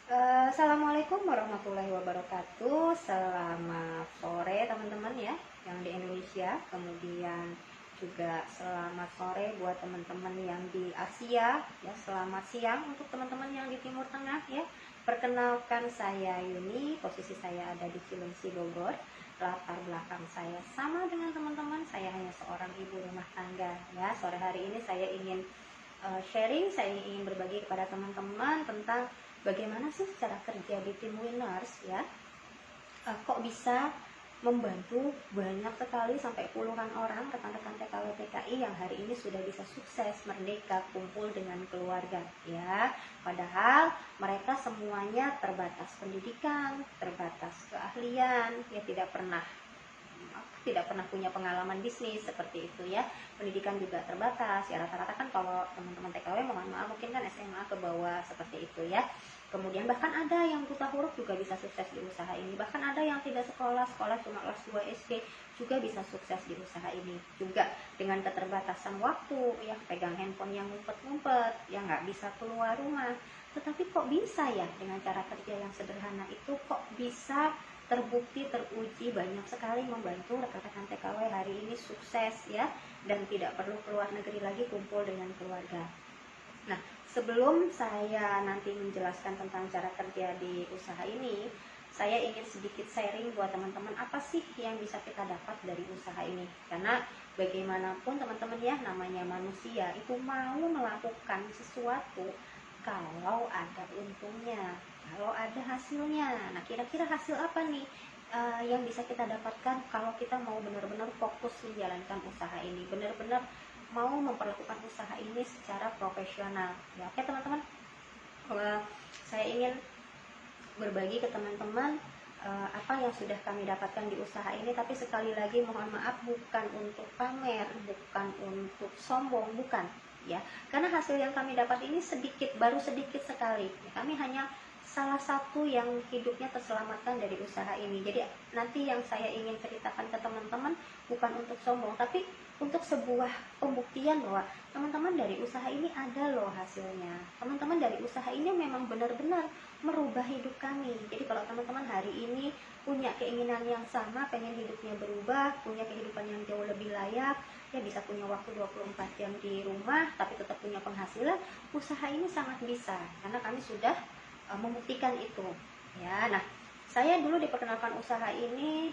Assalamualaikum warahmatullahi wabarakatuh. Selamat sore teman-teman ya yang di Indonesia. Kemudian juga selamat sore buat teman-teman yang di Asia ya. Selamat siang untuk teman-teman yang di Timur Tengah ya. Perkenalkan, saya Yuni. Posisi saya ada di Cilengsi, Bogor. Latar belakang saya sama dengan teman-teman. Saya hanya seorang ibu rumah tangga ya. Sore hari ini saya ingin sharing, saya ingin berbagi kepada teman-teman tentang bagaimana sih cara kerja di tim winners ya. Kok bisa membantu banyak sekali sampai puluhan orang rekan-rekan TKW TKI yang hari ini sudah bisa sukses merdeka kumpul dengan keluarga ya. Padahal mereka semuanya terbatas pendidikan, terbatas keahlian, ya tidak pernah punya pengalaman bisnis seperti itu ya. Pendidikan juga terbatas ya, rata-rata kan kalau teman-teman TKW mohon maaf mungkin kan SMA ke bawah seperti itu ya. Kemudian bahkan ada yang buta huruf juga bisa sukses di usaha ini, bahkan ada yang tidak sekolah cuma kelas 2 SD juga bisa sukses di usaha ini, juga dengan keterbatasan waktu ya, pegang handphone yang ngumpet-ngumpet ya, nggak bisa keluar rumah. Tetapi kok bisa ya dengan cara kerja yang sederhana itu, kok bisa terbukti, teruji banyak sekali membantu rekan-rekan TKW hari ini sukses ya, dan tidak perlu keluar negeri lagi kumpul dengan keluarga. Nah, sebelum saya nanti menjelaskan tentang cara kerja di usaha ini, saya ingin sedikit sharing buat teman-teman apa sih yang bisa kita dapat dari usaha ini. Karena bagaimanapun teman-teman ya, namanya manusia itu mau melakukan sesuatu kalau ada untungnya, kalau ada hasilnya. Nah, kira-kira hasil apa nih yang bisa kita dapatkan kalau kita mau benar-benar fokus menjalankan usaha ini, benar-benar mau memperlakukan usaha ini secara profesional ya. Oke teman-teman, saya ingin berbagi ke teman-teman apa yang sudah kami dapatkan di usaha ini. Tapi sekali lagi mohon maaf, bukan untuk pamer, bukan untuk sombong, bukan ya, karena hasil yang kami dapat ini sedikit, baru sedikit sekali. Kami hanya salah satu yang hidupnya terselamatkan dari usaha ini. Jadi nanti yang saya ingin ceritakan ke teman-teman bukan untuk sombong, tapi untuk sebuah pembuktian bahwa teman-teman dari usaha ini ada loh hasilnya. Teman-teman dari usaha ini memang benar-benar merubah hidup kami. Jadi kalau teman-teman hari ini punya keinginan yang sama, pengen hidupnya berubah, punya kehidupan yang jauh lebih layak, ya bisa punya waktu 24 jam di rumah tapi tetap punya penghasilan, usaha ini sangat bisa karena kami sudah membuktikan itu ya. Nah, saya dulu diperkenalkan usaha ini,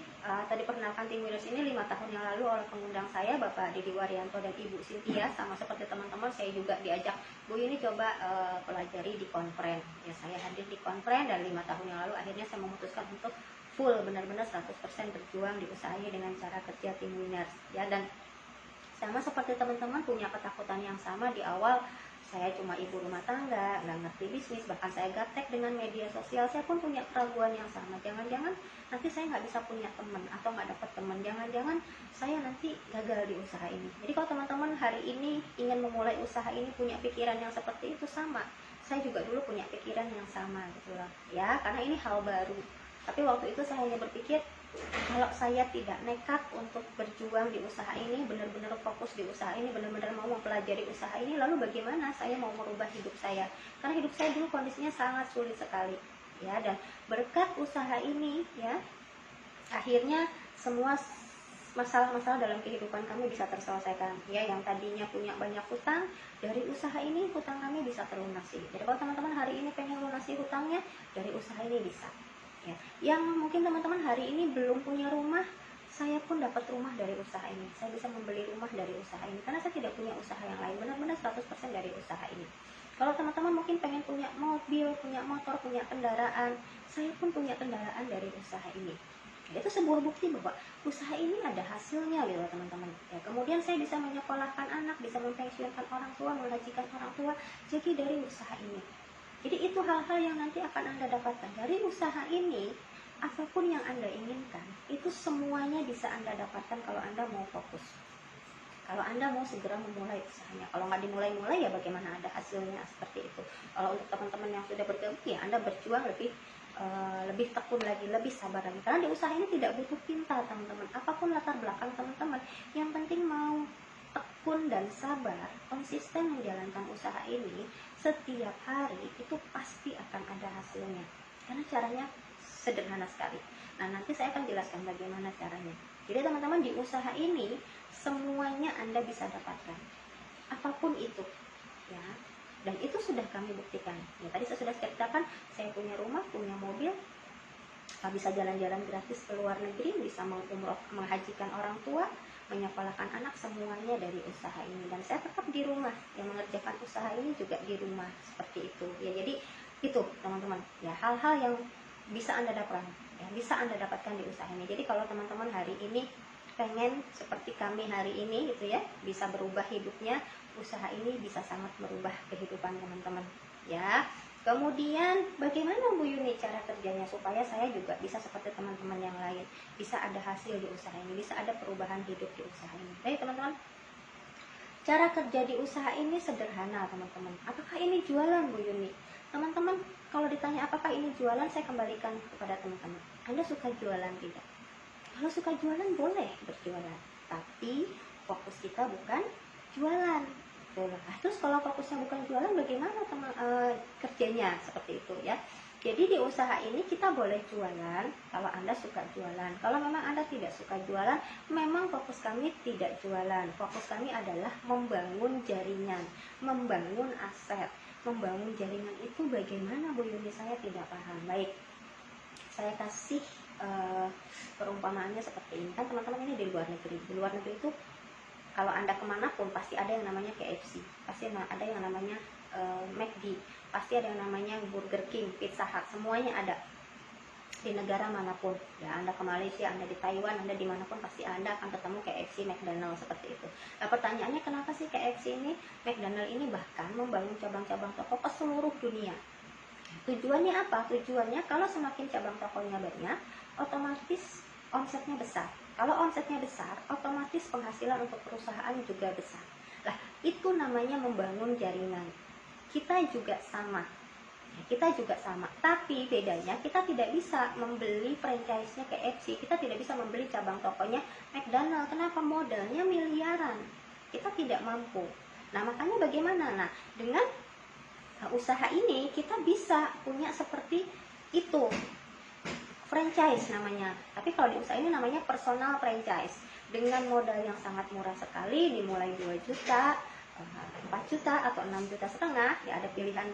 tadi perkenalkan tim winners ini 5 tahun yang lalu oleh pengundang saya, Bapak Didi Waryanto dan Ibu Cynthia. Sama seperti teman-teman, saya juga diajak, Bu ini coba pelajari di konfren ya. Saya hadir di konfren dan 5 tahun yang lalu akhirnya saya memutuskan untuk full, benar-benar 100% berjuang di usaha ini dengan cara kerja tim winners ya. Dan sama seperti teman-teman punya ketakutan yang sama di awal. Saya cuma ibu rumah tangga, nggak ngerti bisnis, bahkan saya gaptek dengan media sosial. Saya pun punya keraguan yang sama, jangan-jangan nanti saya nggak bisa punya teman atau nggak dapat teman, jangan-jangan saya nanti gagal di usaha ini. Jadi kalau teman-teman hari ini ingin memulai usaha ini punya pikiran yang seperti itu, sama saya juga dulu punya pikiran yang sama gitu loh ya, karena ini hal baru. Tapi waktu itu saya hanya berpikir, kalau saya tidak nekat untuk berjuang di usaha ini, benar-benar fokus di usaha ini, benar-benar mau mempelajari usaha ini, lalu bagaimana saya mau merubah hidup saya? Karena hidup saya dulu kondisinya sangat sulit sekali ya. Dan berkat usaha ini ya, akhirnya semua masalah-masalah dalam kehidupan kami bisa terselesaikan ya. Yang tadinya punya banyak hutang, dari usaha ini hutang kami bisa terlunasi. Jadi kalau teman-teman hari ini pengen lunasi hutangnya, dari usaha ini bisa ya. Yang mungkin teman-teman hari ini belum punya rumah, saya pun dapat rumah dari usaha ini. Saya bisa membeli rumah dari usaha ini karena saya tidak punya usaha yang lain, benar-benar 100% dari usaha ini. Kalau teman-teman mungkin pengen punya mobil, punya motor, punya kendaraan, saya pun punya kendaraan dari usaha ini. Itu sebuah bukti bahwa usaha ini ada hasilnya gitu teman-teman ya. Kemudian saya bisa menyekolahkan anak, bisa mempensiunkan orang tua, menghajikan orang tua, jadi dari usaha ini. Jadi itu hal-hal yang nanti akan Anda dapatkan dari usaha ini. Apapun yang Anda inginkan, itu semuanya bisa Anda dapatkan kalau Anda mau fokus, kalau Anda mau segera memulai usahanya. Kalau nggak dimulai-mulai ya bagaimana ada hasilnya, seperti itu. Kalau untuk teman-teman yang sudah bergabung ya, Anda berjuang lebih tekun lagi, lebih sabar lagi. Karena di usaha ini tidak butuh pintar teman-teman, apapun latar belakang teman-teman, yang penting mau tekun dan sabar, konsisten menjalankan usaha ini. setiap hari itu pasti akan ada hasilnya. Karena caranya sederhana sekali. Nah, nanti saya akan jelaskan bagaimana caranya. Jadi teman-teman, di usaha ini semuanya Anda bisa dapatkan. Apapun itu, ya. Dan itu sudah kami buktikan. Ya, tadi saya sudah ceritakan, saya punya rumah, punya mobil, bisa jalan-jalan gratis ke luar negeri, bisa menghajikan orang tua, menyekolahkan anak, semuanya dari usaha ini. Dan saya tetap di rumah, yang mengerjakan usaha ini juga di rumah, seperti itu. Ya, jadi itu teman-teman, ya, hal-hal yang bisa Anda dapatkan, ya, bisa Anda dapatkan di usaha ini. Jadi kalau teman-teman hari ini pengen seperti kami hari ini gitu ya, bisa berubah hidupnya, usaha ini bisa sangat merubah kehidupan teman-teman, ya. Kemudian bagaimana Bu Yuni cara kerjanya supaya saya juga bisa seperti teman-teman yang lain, bisa ada hasil di usaha ini, bisa ada perubahan hidup di usaha ini. Baik teman-teman, cara kerja di usaha ini sederhana teman-teman. Apakah ini jualan Bu Yuni? Teman-teman, kalau ditanya apakah ini jualan, saya kembalikan kepada teman-teman. Anda suka jualan tidak? Kalau suka jualan boleh berjualan, tapi fokus kita bukan jualan. Nah, terus kalau fokusnya bukan jualan, bagaimana kerjanya seperti itu ya. Jadi di usaha ini kita boleh jualan kalau Anda suka jualan. Kalau memang Anda tidak suka jualan, memang fokus kami tidak jualan. Fokus kami adalah membangun jaringan, membangun aset. Membangun jaringan itu bagaimana Bu Yuni, saya tidak paham. Baik, saya kasih perumpamaannya seperti ini. Kan teman-teman ini di luar negeri. Di luar negeri itu kalau Anda kemanapun pasti ada yang namanya KFC, pasti ada yang namanya McD, pasti ada yang namanya Burger King, Pizza Hut, semuanya ada di negara manapun. Ya, Anda ke Malaysia, Anda di Taiwan, Anda dimanapun pasti Anda akan ketemu KFC, McDonald seperti itu. Nah, pertanyaannya kenapa sih KFC ini, McDonald ini bahkan membangun cabang-cabang toko ke seluruh dunia? Tujuannya apa? Tujuannya kalau semakin cabang tokonya banyak, otomatis omsetnya besar. Kalau omsetnya besar, otomatis penghasilan untuk perusahaan juga besar. Lah, itu namanya membangun jaringan. Kita juga sama. Kita juga sama. Tapi bedanya kita tidak bisa membeli franchise-nya KFC. Kita tidak bisa membeli cabang tokonya McDonald. Kenapa? Modalnya miliaran. Kita tidak mampu. Nah, makanya bagaimana? Nah, dengan usaha ini kita bisa punya seperti itu, franchise namanya. Tapi kalau di usaha ini namanya personal franchise, dengan modal yang sangat murah sekali, dimulai 2 juta, 4 juta atau 6 juta setengah. Ya, ada pilihan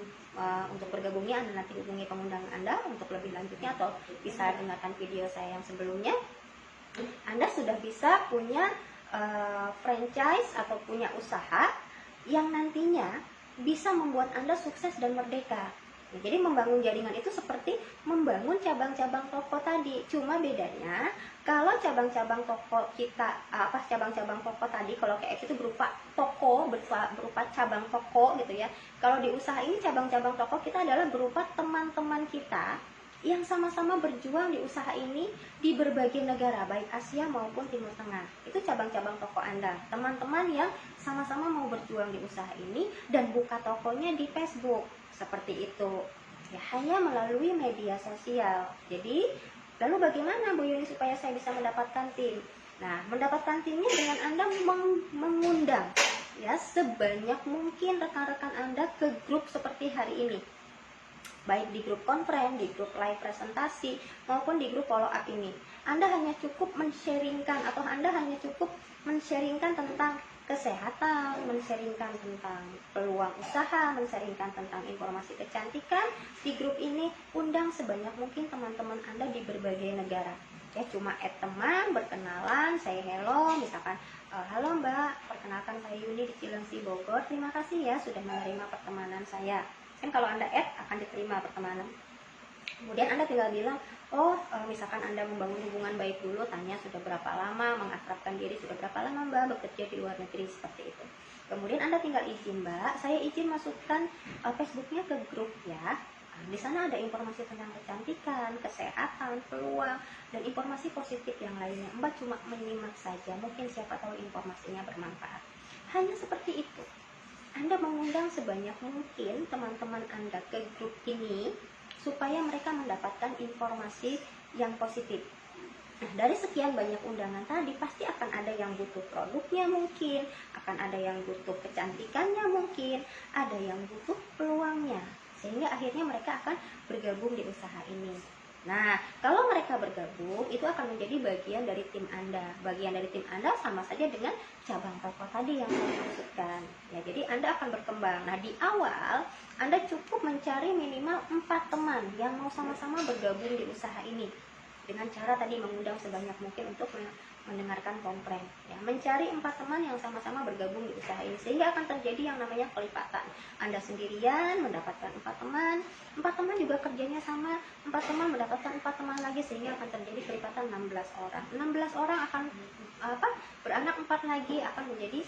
untuk bergabungnya. Anda nanti hubungi pengundang Anda untuk lebih lanjutnya, atau bisa dengarkan video saya yang sebelumnya. Anda sudah bisa punya franchise atau punya usaha yang nantinya bisa membuat Anda sukses dan merdeka. Nah, jadi membangun jaringan itu seperti membangun cabang-cabang toko tadi. Cuma bedanya kalau cabang-cabang toko kita, cabang-cabang toko tadi, kalau KFC itu berupa toko, berupa cabang toko gitu ya. Kalau di usaha ini cabang-cabang toko kita adalah berupa teman-teman kita yang sama-sama berjuang di usaha ini di berbagai negara, baik Asia maupun Timur Tengah. Itu cabang-cabang toko Anda, teman-teman yang sama-sama mau berjuang di usaha ini dan buka tokonya di Facebook, seperti itu. Ya, hanya melalui media sosial. Jadi, lalu bagaimana Bu Yuni supaya saya bisa mendapatkan tim? Nah, mendapatkan timnya dengan Anda mengundang ya sebanyak mungkin rekan-rekan Anda ke grup seperti hari ini. Baik di grup conference, di grup live presentasi, maupun di grup follow up ini. Anda hanya cukup men-sharingkan, atau Anda hanya cukup men-sharingkan tentang kesehatan, men-sharingkan tentang peluang usaha, men-sharingkan tentang informasi kecantikan. Di grup ini undang sebanyak mungkin teman-teman Anda di berbagai negara. Ya, cuma add teman, berkenalan, saya hello, misalkan halo Mbak, perkenalkan saya Yuni di Cilengsi Bogor, terima kasih ya sudah menerima pertemanan saya. Kan kalau Anda add akan diterima pertemanan. Kemudian Anda tinggal bilang, misalkan Anda membangun hubungan baik dulu, tanya sudah berapa lama, mengakrabkan diri sudah berapa lama Mbak bekerja di luar negeri, seperti itu. Kemudian Anda tinggal izin, Mbak, saya izin masukkan Facebooknya ke grup ya. Di sana ada informasi tentang kecantikan, kesehatan, peluang, dan informasi positif yang lainnya. Mbak cuma menyimak saja, mungkin siapa tahu informasinya bermanfaat. Hanya seperti itu. Anda mengundang sebanyak mungkin teman-teman Anda ke grup ini supaya mereka mendapatkan informasi yang positif. Nah, dari sekian banyak undangan tadi pasti akan ada yang butuh produknya mungkin, akan ada yang butuh kecantikannya mungkin, ada yang butuh peluangnya. Sehingga akhirnya mereka akan bergabung di usaha ini. Nah, kalau mereka bergabung, itu akan menjadi bagian dari tim Anda. Bagian dari tim Anda sama saja dengan cabang toko tadi yang saya maksudkan. Ya, jadi Anda akan berkembang. Nah, di awal, Anda cukup mencari minimal 4 teman yang mau sama-sama bergabung di usaha ini. Dengan cara tadi mengundang sebanyak mungkin untuk mendengarkan komplain. Ya, mencari 4 teman yang sama-sama bergabung di usaha ini, sehingga akan terjadi yang namanya kelipatan. Anda sendirian mendapatkan 4 teman, 4 teman juga kerjanya sama, 4 teman mendapatkan 4 teman lagi, sehingga akan terjadi kelipatan 16 orang. 16 orang akan beranak 4 lagi, akan menjadi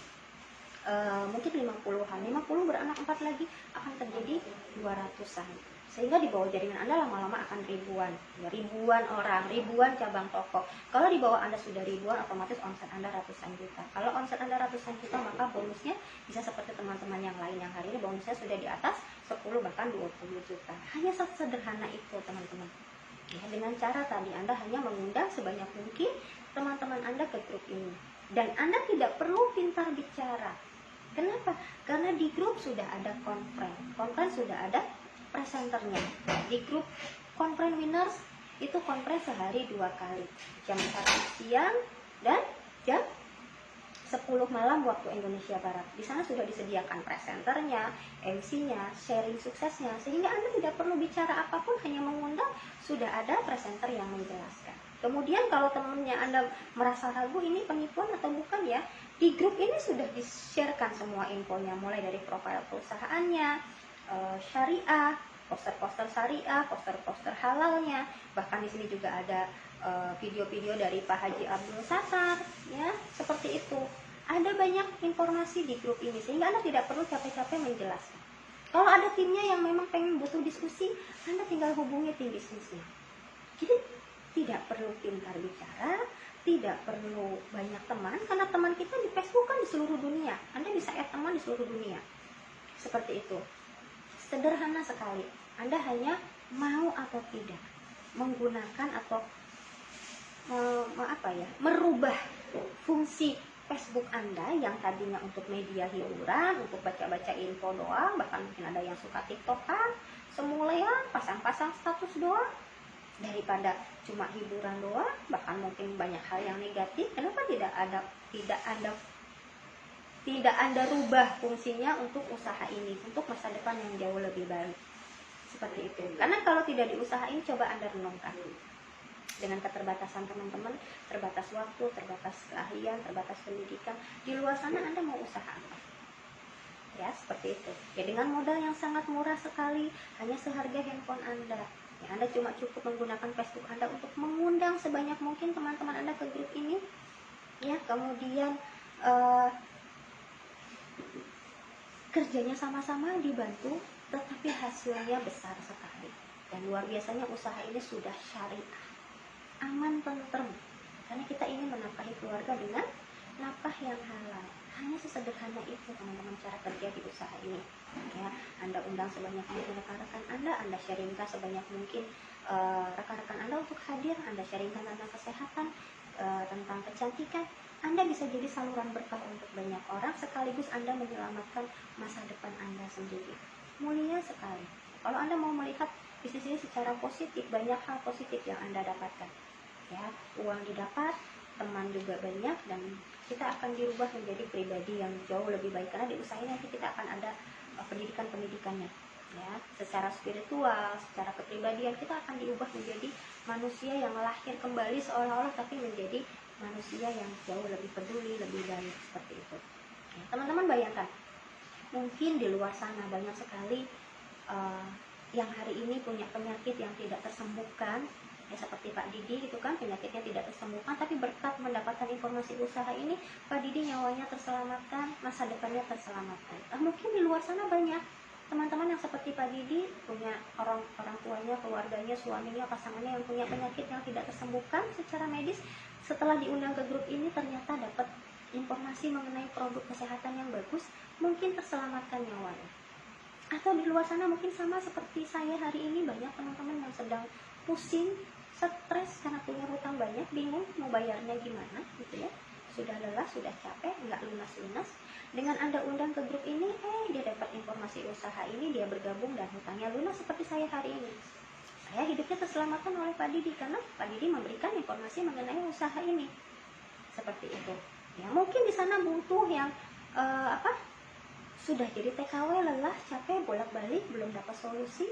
mungkin 50-an. 50 beranak 4 lagi, akan terjadi 200-an. Sehingga di bawah jaringan Anda lama-lama akan ribuan, ya, ribuan orang, ribuan cabang toko. Kalau di bawah Anda sudah ribuan, otomatis omset Anda ratusan juta. Kalau omset Anda ratusan juta, maka bonusnya bisa seperti teman-teman yang lain yang hari ini bonusnya sudah di atas 10 bahkan 20 juta. Hanya sederhana itu, teman-teman. Ya, dengan cara tadi Anda hanya mengundang sebanyak mungkin teman-teman Anda ke grup ini. Dan Anda tidak perlu pintar bicara. Kenapa? Karena di grup sudah ada conference sudah ada presenternya. Di grup conference winners itu conference sehari 2 kali, jam 1 siang dan jam 10 malam waktu Indonesia Barat. Di sana sudah disediakan presenternya, MC-nya, sharing suksesnya, sehingga Anda tidak perlu bicara apapun, hanya mengundang, sudah ada presenter yang menjelaskan. Kemudian kalau temannya Anda merasa ragu ini penipuan atau bukan, ya, di grup ini sudah di-sharekan semua infonya, mulai dari profil perusahaannya, syariah, poster-poster syariah, poster-poster halalnya, bahkan di sini juga ada video-video dari Pak Haji Abdul Sattar, ya, seperti itu. Ada banyak informasi di grup ini, sehingga Anda tidak perlu capek-capek menjelaskan. Kalau ada timnya yang memang pengen butuh diskusi, Anda tinggal hubungi tim bisnisnya. Jadi tidak perlu pintar bicara, tidak perlu banyak teman, karena teman kita di Facebook kan di seluruh dunia. Anda bisa add teman di seluruh dunia. Seperti itu. Sederhana sekali. Anda hanya mau atau tidak menggunakan atau merubah fungsi Facebook Anda yang tadinya untuk media hiburan, untuk baca-baca info doang, bahkan mungkin ada yang suka TikTokan, semula ya pasang-pasang status doang, daripada cuma hiburan doang, bahkan mungkin banyak hal yang negatif. Kenapa tidak Anda rubah fungsinya untuk usaha ini, untuk masa depan yang jauh lebih baik. Seperti itu. Karena kalau tidak diusahain, coba Anda renungkan. Dengan keterbatasan teman-teman, terbatas waktu, terbatas keahlian, terbatas pendidikan, di luar sana Anda mau usaha apa? Ya, seperti itu. Ya, dengan modal yang sangat murah sekali, hanya seharga handphone Anda. Ya, Anda cuma cukup menggunakan Facebook Anda untuk mengundang sebanyak mungkin teman-teman Anda ke grup ini. Ya, kemudian kerjanya sama-sama dibantu, tetapi hasilnya besar sekali. Dan luar biasanya usaha ini sudah syariah, aman, tentrem, karena kita ingin menafkahi keluarga dengan nafkah yang halal. Hanya sesederhana itu, teman-teman, cara kerja di usaha ini. Ya, Anda undang sebanyak mungkin rekan-rekan Anda sharingkan sebanyak mungkin rekan-rekan Anda untuk hadir, Anda sharingkan tentang kesehatan, tentang kecantikan. Anda bisa jadi saluran berkah untuk banyak orang, sekaligus Anda menyelamatkan masa depan Anda sendiri. Mulia sekali. Kalau Anda mau melihat bisnis ini secara positif, banyak hal positif yang Anda dapatkan. Ya, uang didapat, teman juga banyak, dan kita akan dirubah menjadi pribadi yang jauh lebih baik. Karena di usaha ini nanti kita akan ada pendidikan-pendidikannya. Ya, secara spiritual, secara kepribadian kita akan diubah menjadi manusia yang lahir kembali seolah-olah, tapi menjadi manusia yang jauh lebih peduli, lebih baik, seperti itu. Ya, teman-teman bayangkan, mungkin di luar sana banyak sekali yang hari ini punya penyakit yang tidak tersembuhkan, ya, seperti Pak Didi itu kan penyakitnya tidak tersembuhkan, tapi berkat mendapatkan informasi usaha ini, Pak Didi nyawanya terselamatkan, masa depannya terselamatkan. Mungkin di luar sana banyak teman-teman yang seperti Pak Didi, punya orang tuanya, keluarganya, suaminya, pasangannya yang punya penyakit yang tidak tersembuhkan secara medis. Setelah diundang ke grup ini, ternyata dapat informasi mengenai produk kesehatan yang bagus, mungkin terselamatkan nyawanya. Atau di luar sana mungkin sama seperti saya hari ini, banyak teman-teman yang sedang pusing, stres karena punya hutang banyak, bingung mau bayarnya gimana gitu ya, sudah lelah, sudah capek, nggak lunas-lunas. Dengan Anda undang ke grup ini, dia dapat informasi usaha ini, dia bergabung dan hutangnya lunas seperti saya hari ini. Saya hidupnya terselamatkan oleh Pak Didi karena Pak Didi memberikan informasi mengenai usaha ini. Seperti itu. Ya, mungkin di sana butuh yang sudah jadi TKW, lelah, capek, bolak-balik, belum dapat solusi.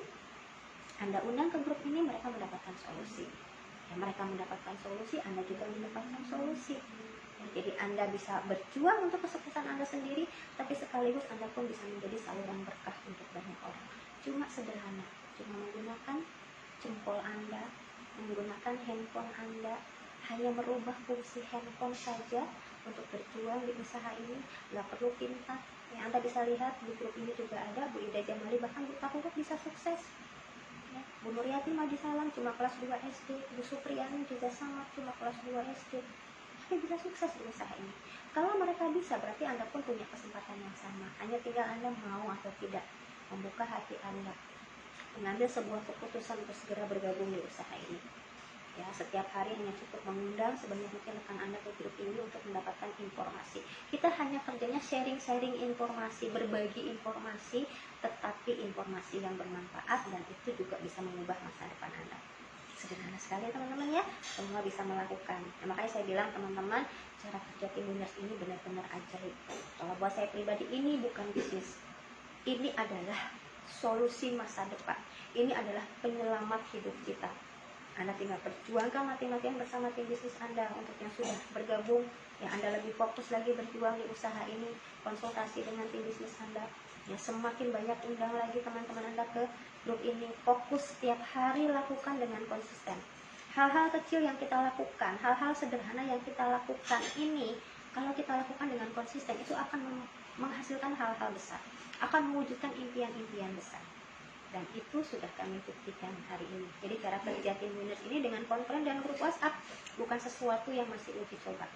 Anda undang ke grup ini, mereka mendapatkan solusi. Ya, mereka mendapatkan solusi, Anda juga mendapatkan solusi. Ya, jadi Anda bisa berjuang untuk kesuksesan Anda sendiri, tapi sekaligus Anda pun bisa menjadi saluran berkah untuk banyak orang. Cuma sederhana, cuma menggunakan jempol Anda, menggunakan handphone Anda, hanya merubah fungsi handphone saja untuk berjuang di usaha ini. Nggak perlu pintar. Ya, Anda bisa lihat di grup ini juga ada Bu Ida Jamali, bahkan Bu Huruf bisa sukses. Ya, Bu Nuryati Madi Salam cuma kelas 2 SD, Bu Supriyani juga sama cuma kelas 2 SD, tapi bisa sukses di usaha ini. Kalau mereka bisa, berarti Anda pun punya kesempatan yang sama. Hanya tinggal Anda mau atau tidak membuka hati Anda, mengambil sebuah keputusan untuk segera bergabung di usaha ini. Ya, setiap hari hanya cukup mengundang sebanyak mungkin rekan Anda ke grup ini untuk mendapatkan informasi. Kita hanya kerjanya sharing-sharing informasi, berbagi informasi, tetapi informasi yang bermanfaat, dan itu juga bisa mengubah masa depan Anda. Sederhana sekali teman-teman ya, semua bisa melakukan. Nah, makanya saya bilang teman-teman, cara kerja Tim Winners ini benar-benar ajaib. Kalau buat saya pribadi, ini bukan bisnis, ini adalah solusi masa depan. Ini adalah penyelamat hidup kita. Anda tinggal perjuangkan mati-matian bersama tim bisnis Anda. Untuk yang sudah bergabung, yang Anda lebih fokus lagi berjuang di usaha ini, konsultasi dengan tim bisnis Anda. Ya, semakin banyak undang lagi teman-teman Anda ke grup ini. Fokus setiap hari, lakukan dengan konsisten. Hal-hal kecil yang kita lakukan, hal-hal sederhana yang kita lakukan ini, kalau kita lakukan dengan konsisten, itu akan menghasilkan hal-hal besar, akan mewujudkan impian-impian besar. Dan itu sudah kami buktikan hari ini. Jadi cara kerja Tim Winners ini dengan konferensi dan grup WhatsApp bukan sesuatu yang masih uji coba,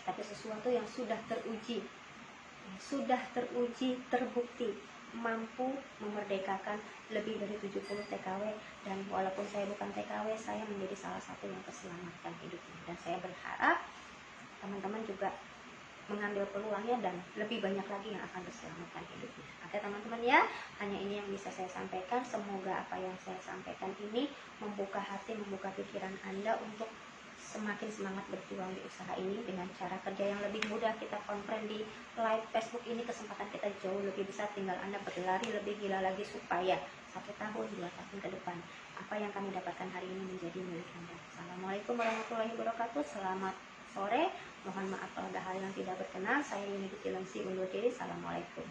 tapi sesuatu yang sudah teruji, terbukti, mampu memerdekakan lebih dari 70 TKW. Dan walaupun saya bukan TKW, saya menjadi salah satu yang terselamatkan hidupnya. Dan saya berharap teman-teman juga mengambil peluangnya dan lebih banyak lagi yang akan diselamatkan hidupnya. Oke teman-teman ya, hanya ini yang bisa saya sampaikan. Semoga apa yang saya sampaikan ini membuka hati, membuka pikiran Anda untuk semakin semangat berjuang di usaha ini dengan cara kerja yang lebih mudah. Kita konferensi di live Facebook ini, kesempatan kita jauh lebih besar. Tinggal Anda berlari lebih gila lagi supaya 1 tahun, 2 tahun ke depan apa yang kami dapatkan hari ini menjadi milik Anda. Assalamualaikum warahmatullahi wabarakatuh. Selamat sore. Mohon maaf kalau ada hal yang tidak berkenan. Saya Yuni Cilengsi undur diri. Assalamualaikum.